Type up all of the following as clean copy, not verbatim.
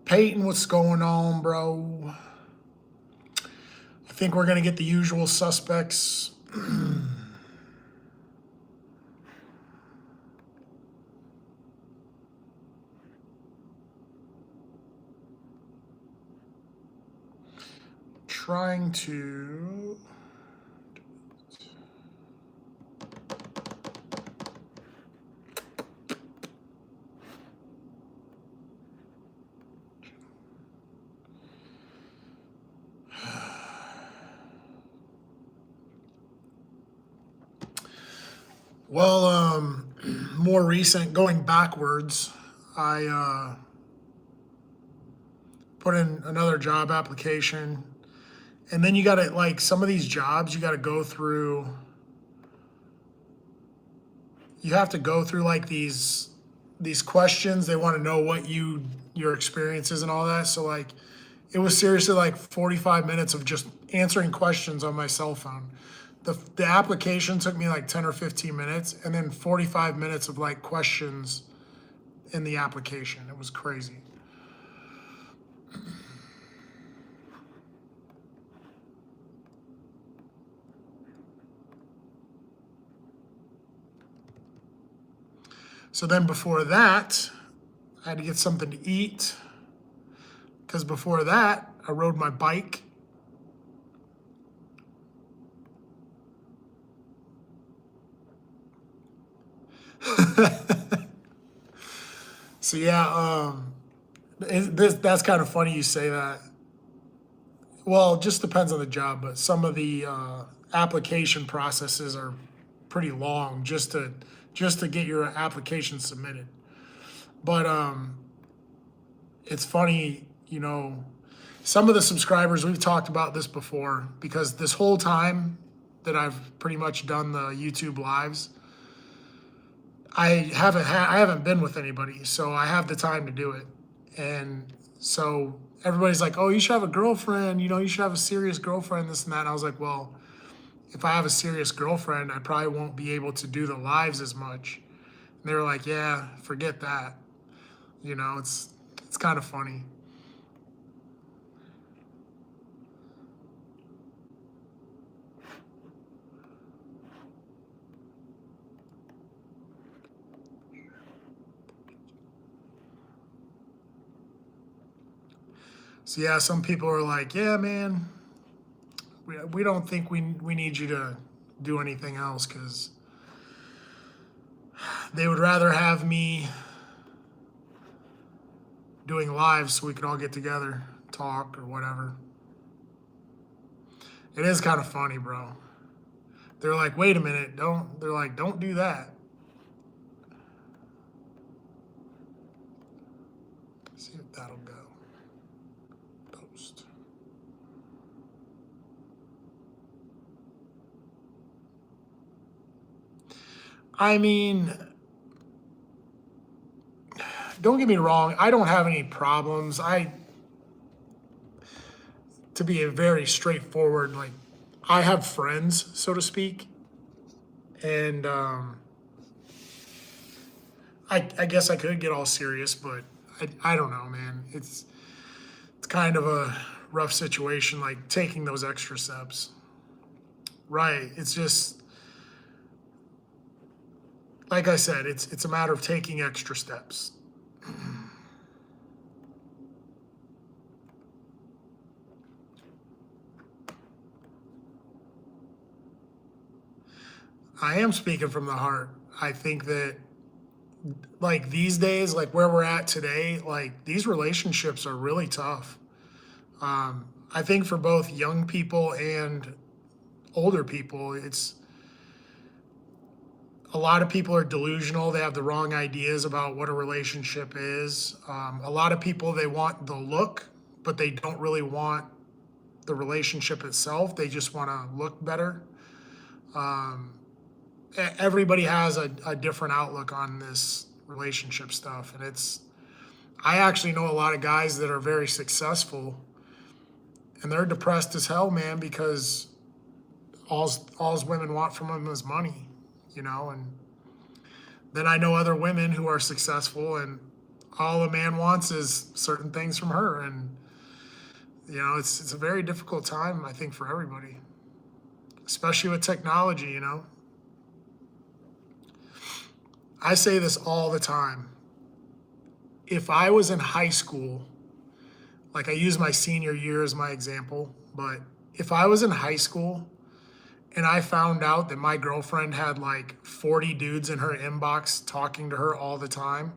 Peyton, what's going on, bro? I think we're going to get the usual suspects. Trying to... Well, more recent, going backwards, I put in another job application, and then you got to, like, some of these jobs, you got to go through, you have to go through like these questions. They want to know what your experience is and all that. So like, it was seriously like 45 minutes of just answering questions on my cell phone. The application took me like 10 or 15 minutes, and then 45 minutes of like questions in the application. It was crazy. So then before that, I had to get something to eat, because before that, I rode my bike. So yeah, that's kind of funny you say that. Well, it just depends on the job, but some of the application processes are pretty long just to get your application submitted. But it's funny, you know, some of the subscribers, we've talked about this before, because this whole time that I've pretty much done the YouTube lives, I haven't been with anybody, so I have the time to do it. And so everybody's like, oh, you should have a girlfriend, you know, you should have a serious girlfriend, this and that. And I was like, well, if I have a serious girlfriend, I probably won't be able to do the lives as much. And they were like, yeah, forget that. You know, it's kind of funny. So yeah, some people are like, yeah, man, we don't think we need you to do anything else, because they would rather have me doing lives so we could all get together, talk or whatever. It is kind of funny, bro. They're like, wait a minute, don't do that. Let's see if that'll go. Post. I mean, don't get me wrong, I don't have any problems. To be a very straightforward, like, I have friends, so to speak. And I guess I could get all serious, but I don't know, man. It's kind of a rough situation, like taking those extra steps. Right. It's just, like I said, it's a matter of taking extra steps. I am speaking from the heart. I think that, like, these days, like where we're at today, like these relationships are really tough. I think for both young people and older people, it's a lot of people are delusional. They have the wrong ideas about what a relationship is. A lot of people, they want the look, but they don't really want the relationship itself. They just want to look better. Everybody has a different outlook on this relationship stuff. And I actually know a lot of guys that are very successful, And they're depressed as hell, man, because all's women want from them is money, you know. And then I know other women who are successful, and all a man wants is certain things from her. And you know, it's a very difficult time, I think, for everybody, especially with technology, you know. I say this all the time. If I was in high school, like I use my senior year as my example, but if I was in high school and I found out that my girlfriend had like 40 dudes in her inbox talking to her all the time,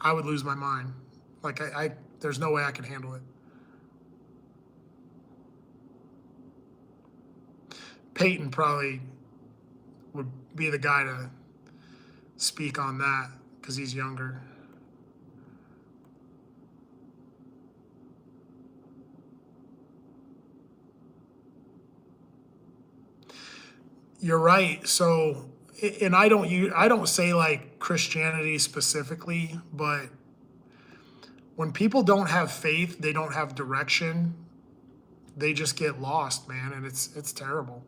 I would lose my mind. Like I there's no way I could handle it. Peyton probably would be the guy to speak on that because he's younger. You're right. So, and I don't say like Christianity specifically, but when people don't have faith, they don't have direction. They just get lost, man, and it's terrible.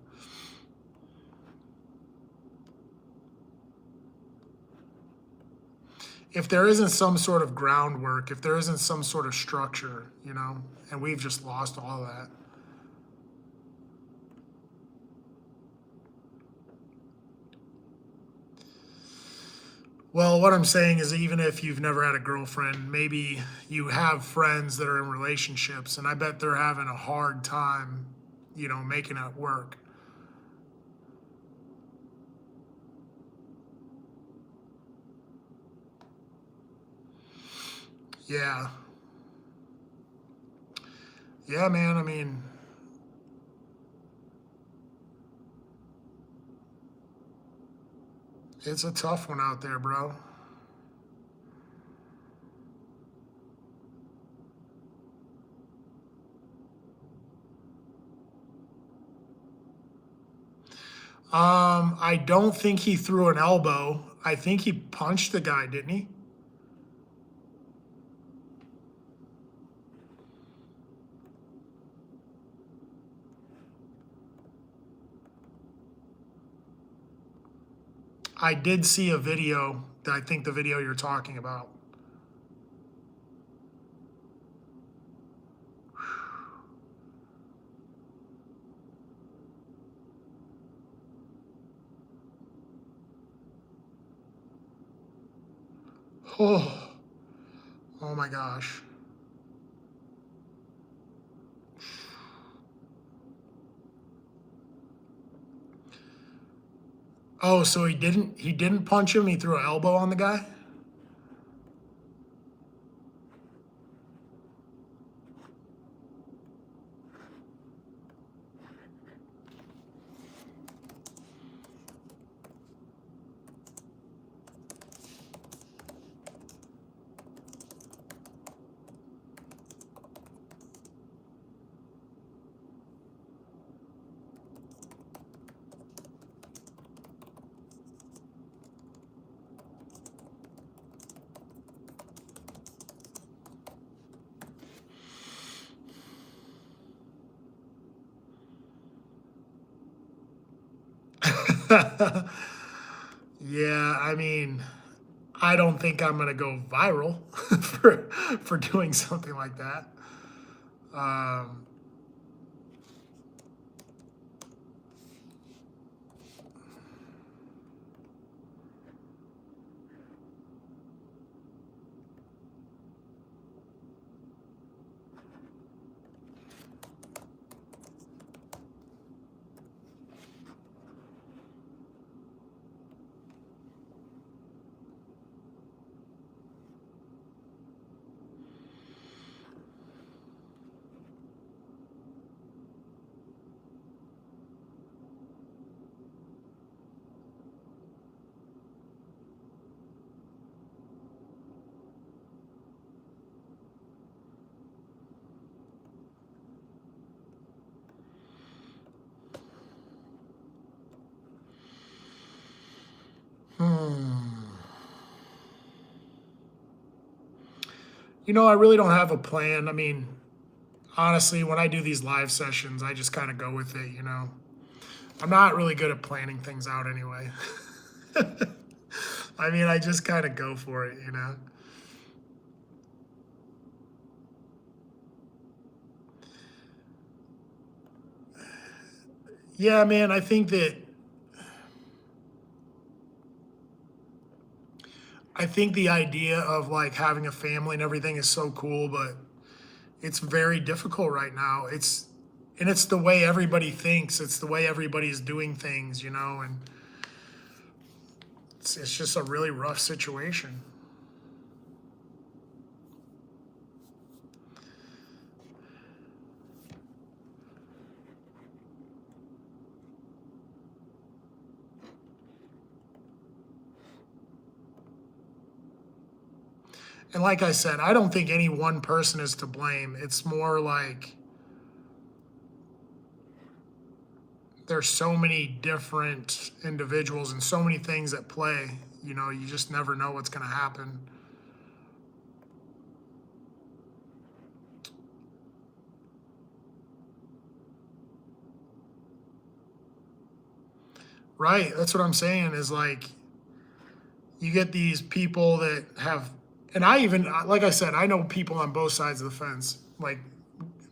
If there isn't some sort of groundwork, if there isn't some sort of structure, you know, and we've just lost all of that. Well, what I'm saying is, even if you've never had a girlfriend, maybe you have friends that are in relationships, and I bet they're having a hard time, you know, making it work. Yeah. Yeah, man. I mean, it's a tough one out there, bro. I don't think he threw an elbow. I think he punched the guy, didn't he? I did see a video that I think the video you're talking about. Oh, oh my gosh. Oh, so he didn't punch him, he threw an elbow on the guy? Yeah, I mean, I don't think I'm gonna go viral for doing something like that. Um, hmm. You know, I really don't have a plan. I mean, honestly, when I do these live sessions, I just kind of go with it, you know. I'm not really good at planning things out anyway. I mean, I just kind of go for it, you know. Yeah, man, I think the idea of like having a family and everything is so cool, but it's very difficult right now. It's the way everybody thinks. It's the way everybody's doing things, you know, and it's just a really rough situation. And like I said, I don't think any one person is to blame. It's more like there's so many different individuals and so many things at play. You know, you just never know what's going to happen. Right. That's what I'm saying is like you get these people that have, and I even, like I said, I know people on both sides of the fence, like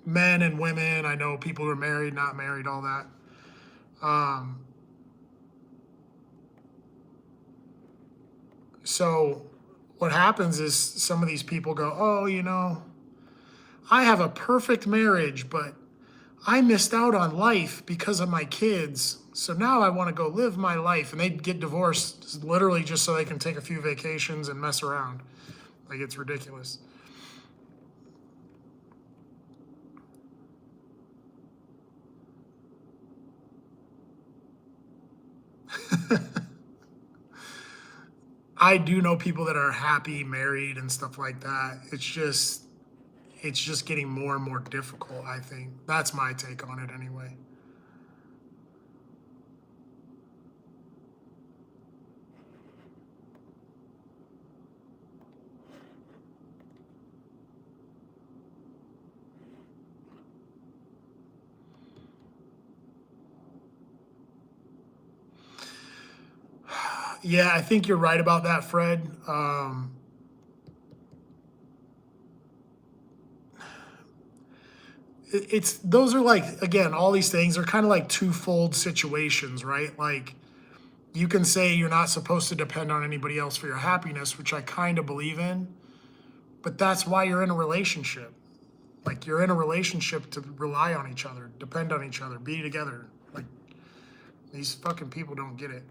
men and women. I know people who are married, not married, all that. Um, so what happens is some of these people go, oh, you know, I have a perfect marriage, but I missed out on life because of my kids. So now I want to go live my life. And they get divorced literally just so they can take a few vacations and mess around. Like, it's ridiculous. I do know people that are happy, married, and stuff like that. It's just getting more and more difficult, I think. That's my take on it anyway. Yeah, I think you're right about that, Fred. It's those are like, again, all these things are kind of like twofold situations, right? Like you can say you're not supposed to depend on anybody else for your happiness, which I kind of believe in, but that's why you're in a relationship. Like you're in a relationship to rely on each other, depend on each other, be together. Like these fucking people don't get it.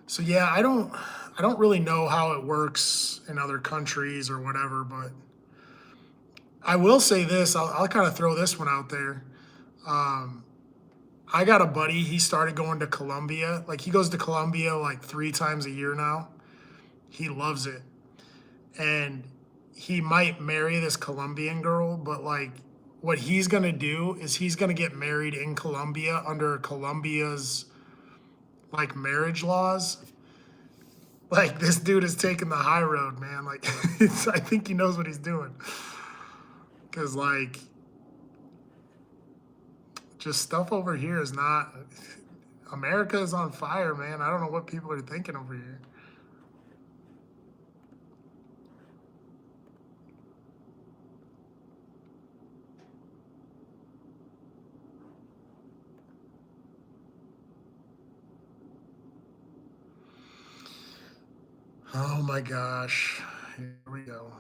So yeah, I don't really know how it works in other countries or whatever, but I will say this. I'll kind of throw this one out there. Um, I got a buddy. He started going to Colombia. Like he goes to Colombia like 3 times a year now. He loves it, and he might marry this Colombian girl. But like, what he's gonna do is he's gonna get married in Colombia under Colombia's like marriage laws. Like, this dude is taking the high road, man. Like, I think he knows what he's doing. Because, like, just stuff over here is not... America is on fire, man. I don't know what people are thinking over here. Oh my gosh. Here we go.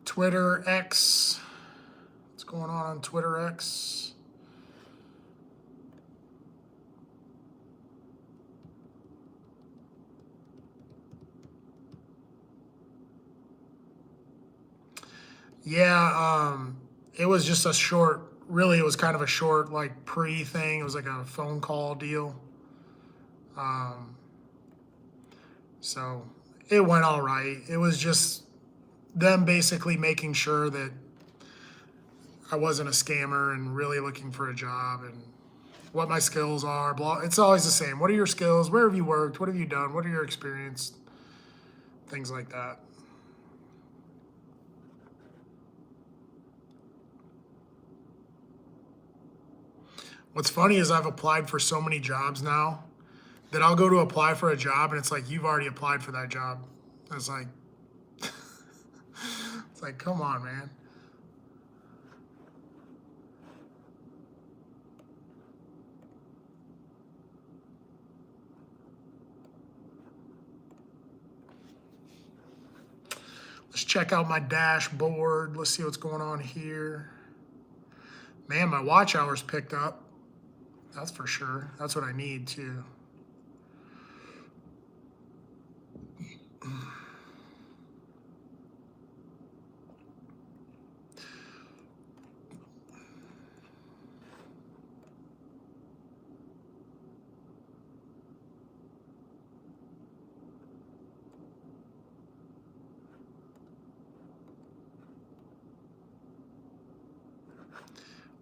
Twitter X. What's going on Twitter X? Yeah, it was just a short, really, it was kind of a short, like, pre-thing. It was like a phone call deal. So it went all right. It was just them basically making sure that I wasn't a scammer and really looking for a job and what my skills are. Blah. It's always the same. What are your skills? Where have you worked? What have you done? What are your experience? Things like that. What's funny is I've applied for so many jobs now that I'll go to apply for a job and it's like, you've already applied for that job. It's like, it's like, come on, man. Let's check out my dashboard. Let's see what's going on here. Man, my watch hours picked up. That's for sure. That's what I need too.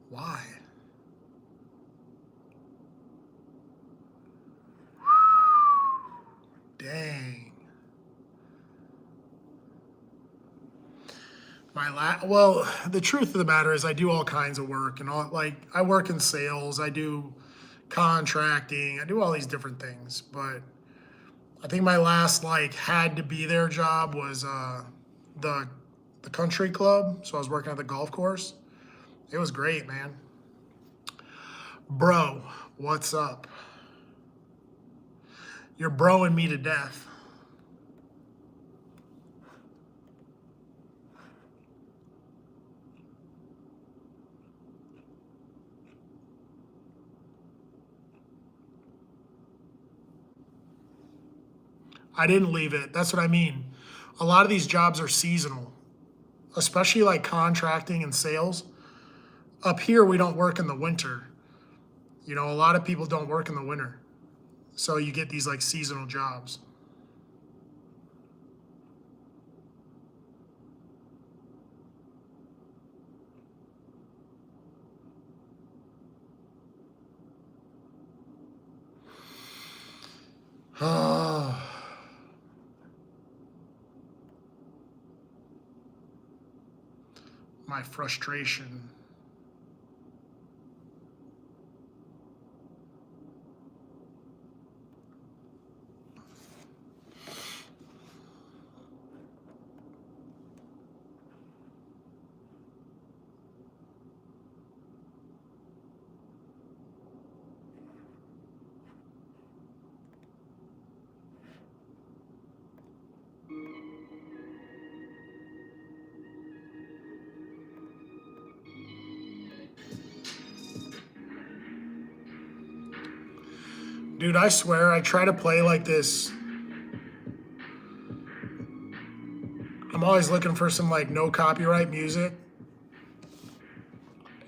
Why? Dang. Well, the truth of the matter is I do all kinds of work and all, like, I work in sales, I do contracting, I do all these different things, but I think my last, like, had to be there job was the country club. So I was working at the golf course. It was great, man. Bro, what's up? You're broing me to death. I didn't leave it. That's what I mean. A lot of these jobs are seasonal, especially like contracting and sales. Up here, we don't work in the winter. You know, a lot of people don't work in the winter. So you get these like seasonal jobs. My frustration. Dude, I swear I try to play like this. I'm always looking for some like no copyright music.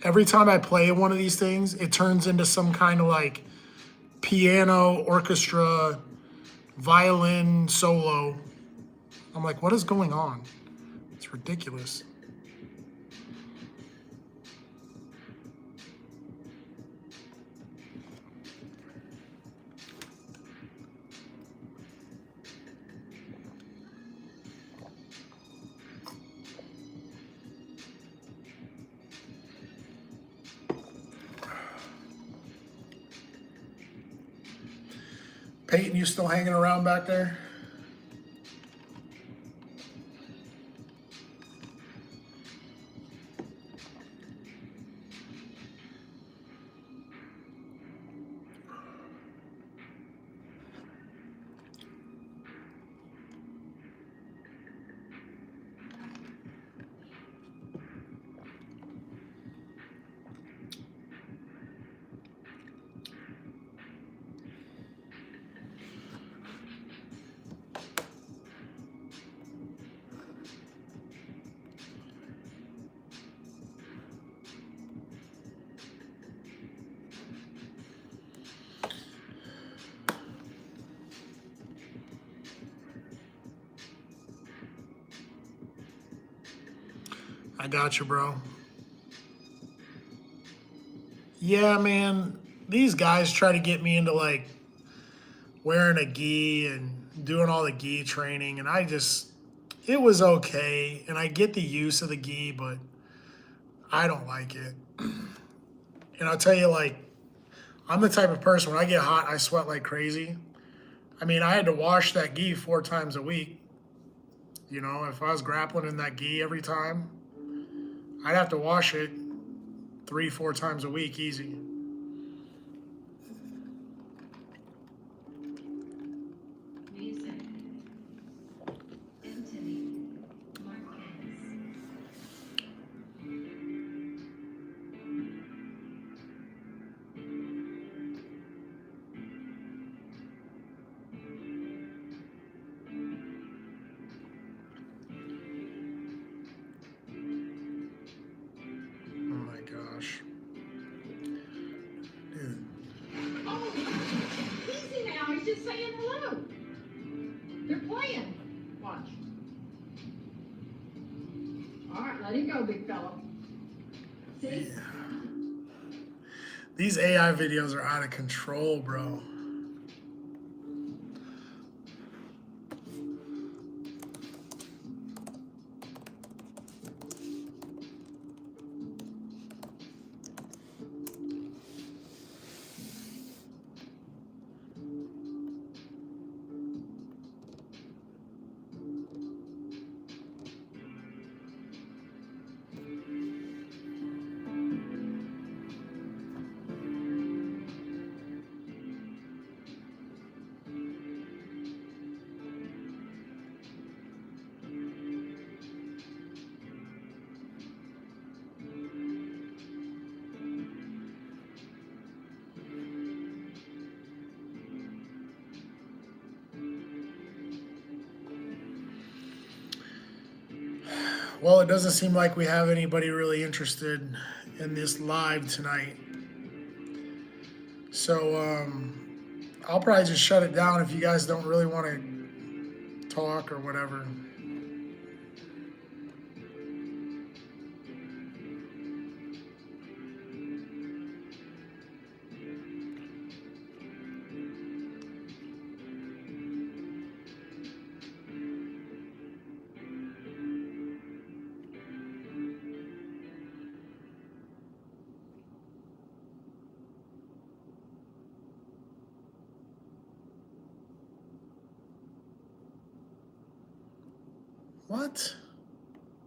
Every time I play one of these things, it turns into some kind of like piano, orchestra, violin solo. I'm like, what is going on? It's ridiculous. Peyton, you still hanging around back there? I got you, bro. Yeah, man. These guys try to get me into like wearing a gi and doing all the gi training, and it was okay, and I get the use of the gi, but I don't like it. And I'll tell you, like, I'm the type of person, when I get hot, I sweat like crazy. I mean, I had to wash that gi 4 times a week. You know, if I was grappling in that gi every time, I'd have to wash it 3, 4 times a week, easy. Big fella. See? Yeah. These AI videos are out of control, bro. Well, it doesn't seem like we have anybody really interested in this live tonight. So I'll probably just shut it down if you guys don't really want to talk or whatever. What?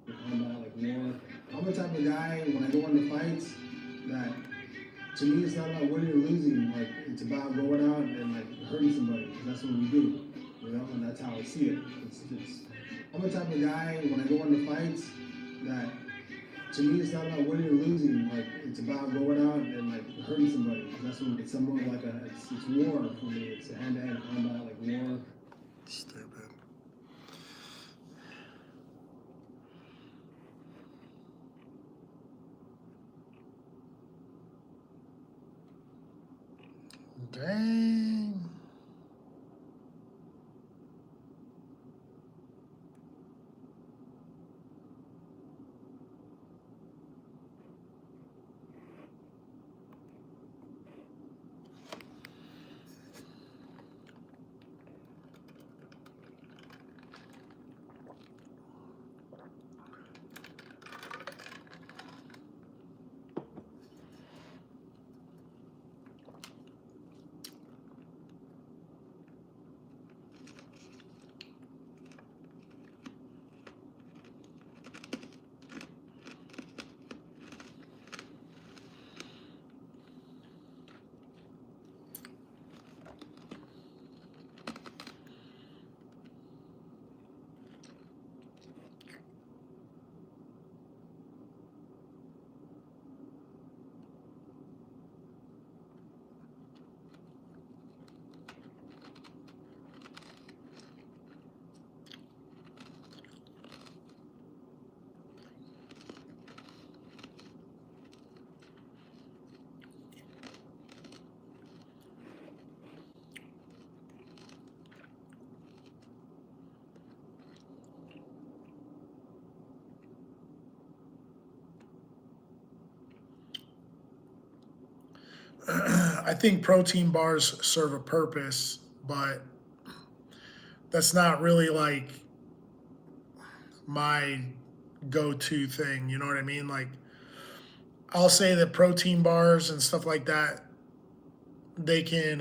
Like more. I'm the type of guy when I go into fights that to me it's not about winning or losing. Like it's about going out and like hurting somebody. Because that's what we do, you know, and that's how I see it. I'm the type of guy when I go into fights that to me it's not about winning or losing. Like it's about going out and like hurting somebody. Because that's what it's somewhat like it's war for me. It's a hand-to-hand combat, like war. Stupid. Dang. I think protein bars serve a purpose, but that's not really like my go-to thing. You know what I mean? Like, I'll say that protein bars and stuff like that, they can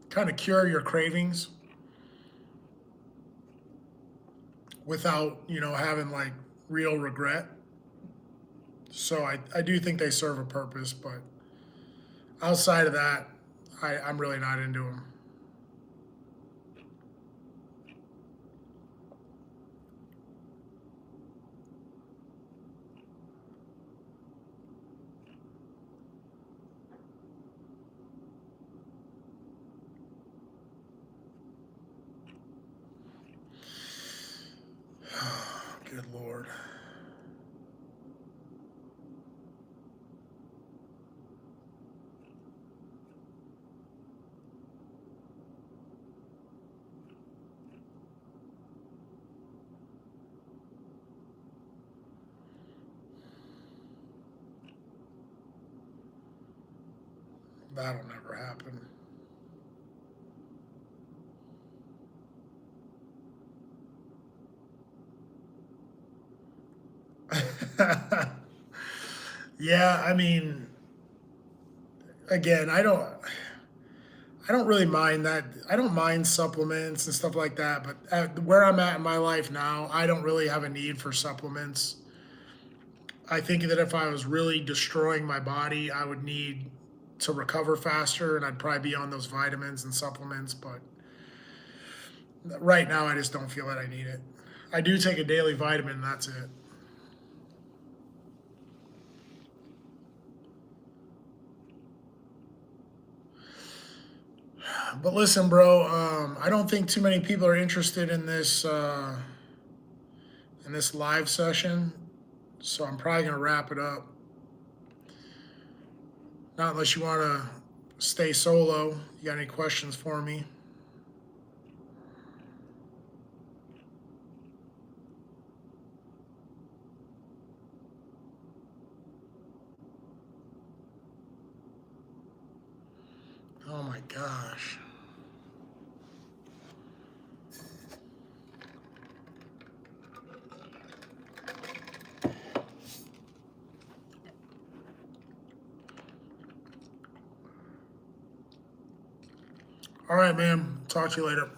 kind of cure your cravings without, having like real regret. So I do think they serve a purpose, but outside of that, I'm really not into them. Good Lord. That'll never happen. Yeah, I mean, again, I don't really mind that. I don't mind supplements and stuff like that, but where I'm at in my life now, I don't really have a need for supplements. I think that if I was really destroying my body, I would need to recover faster and I'd probably be on those vitamins and supplements, but right now I just don't feel that I need it. I do take a daily vitamin and that's it. But listen, bro, I don't think too many people are interested in this live session, so I'm probably gonna wrap it up. Not unless you want to stay solo. You got any questions for me? Oh my gosh. All right, man. Talk to you later.